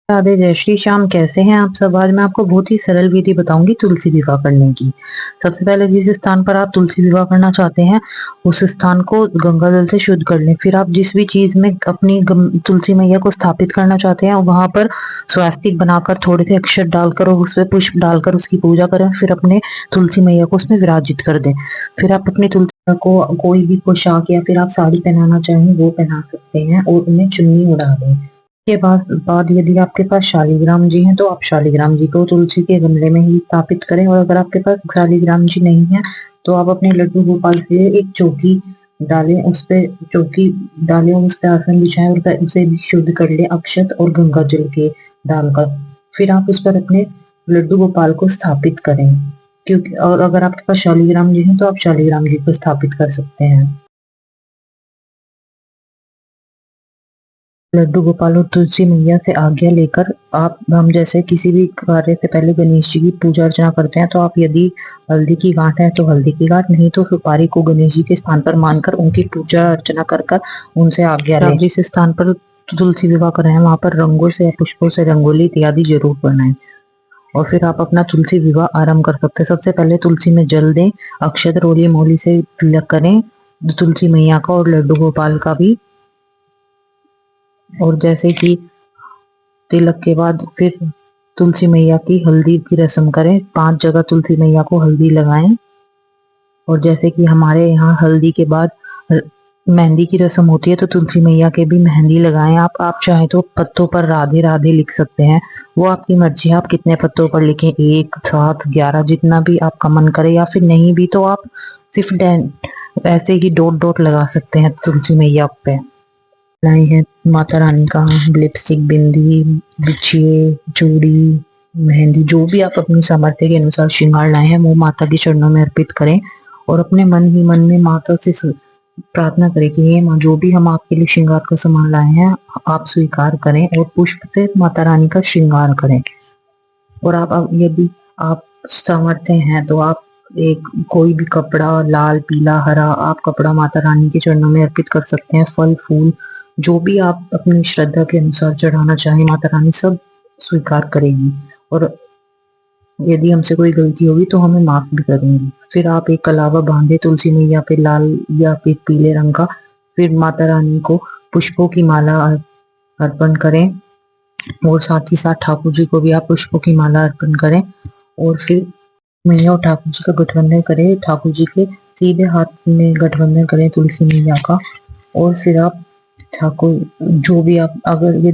राधे, जय श्री श्याम। कैसे हैं आप सब? आज मैं आपको बहुत ही सरल विधि बताऊंगी तुलसी विवाह करने की। सबसे पहले जिस स्थान पर आप तुलसी विवाह करना चाहते हैं उस स्थान को गंगा जल से शुद्ध कर लें। फिर आप जिस भी चीज में अपनी तुलसी मैया को स्थापित करना चाहते हैं वहां पर स्वास्तिक बनाकर थोड़े से अक्षर डालकर और उसमें पुष्प डालकर उसकी पूजा करें। फिर अपने तुलसी मैया को उसमें विराजित कर दें। फिर आप अपनी तुलसी मैया को कोई भी पोशाक या फिर आप साड़ी पहनाना चाहें वो पहना सकते हैं और उन्हें चुन्नी उड़ा दें। के बाद यदि आपके पास शालिग्राम जी हैं तो आप शालिग्राम जी को तुलसी के गमले में ही स्थापित करें, और अगर आपके पास शालिग्राम जी नहीं है तो आप अपने लड्डू गोपाल से एक चौकी डालें, उस पे चौकी डालें और उस पे आसन बिछाएं और उसे भी शुद्ध कर ले अक्षत और गंगा जल के डालकर। फिर आप उस पर अपने लड्डू गोपाल को स्थापित करें। क्योंकि और अगर आपके पास शालिग्राम जी है तो आप शालिग्राम जी को स्थापित कर सकते हैं। लड्डू गोपाल और तुलसी मैया से आज्ञा लेकर हम जैसे किसी भी कार्य से पहले गणेश जी की पूजा अर्चना करते हैं, तो आप यदि हल्दी की गांठ है तो हल्दी की गांठ, नहीं तो सुपारी को गणेश जी के स्थान पर मानकर उनकी पूजा अर्चना कर कर उनसे आज्ञा लें। जिस स्थान पर तुलसी विवाह कर रहे हैं वहां पर रंगों से या पुष्पों से रंगोली इत्यादि जरूर बनाएं। और फिर आप अपना तुलसी विवाह आरंभ कर सकते हैं। सबसे पहले तुलसी में जल दें, अक्षत रोली मोली से तिलक करें तुलसी मैया का और लड्डू गोपाल का भी। और जैसे कि तिलक के बाद फिर तुलसी मैया की हल्दी की रस्म करें। 5 जगह तुलसी मैया को हल्दी लगाएं। और जैसे कि हमारे यहाँ हल्दी के बाद मेहंदी की रस्म होती है, तो तुलसी मैया के भी मेहंदी लगाएं। आप चाहे तो पत्तों पर राधे राधे लिख सकते हैं, वो आपकी मर्जी है, आप कितने पत्तों पर लिखें, 1, 7, 11, जितना भी आपका मन करे। या फिर नहीं भी तो आप सिर्फ ऐसे ही डॉट डॉट लगा सकते हैं तुलसी मैया पे। लाई है माता रानी का लिपस्टिक, बिंदी, बिछिए, चूड़ी, मेहंदी, जो भी आप अपनी सामर्थ्य के अनुसार श्रृंगार लाए हैं वो माता के चरणों में अर्पित करें। और अपने मन ही मन में माता से प्रार्थना करें कि हे माँ, जो भी हम आपके लिए श्रृंगार का सामान लाए हैं आप स्वीकार करें, और पुष्प से माता रानी का श्रृंगार करें। और आप यदि आप सामर्थ्य हैं तो आप एक कोई भी कपड़ा, लाल, पीला, हरा, आप कपड़ा माता रानी के चरणों में अर्पित कर सकते हैं। फल फूल जो भी आप अपनी श्रद्धा के अनुसार चढ़ाना चाहें माता रानी सब स्वीकार करेगी, और यदि हमसे कोई गलती होगी तो हमें माफ भी करेंगी। फिर आप एक कलावा बांधे तुलसी मैया पे, लाल या फिर पीले रंग का। फिर माता रानी को पुष्पों की माला अर्पण करें, और साथ ही साथ ठाकुर जी को भी आप पुष्पों की माला अर्पण करें। और फिर मैया और ठाकुर जी का गठबंधन करें, ठाकुर जी के सीधे हाथ में गठबंधन करें तुलसी मैया का। और फिर आप ठाकुर जो भी आप, अगर यदि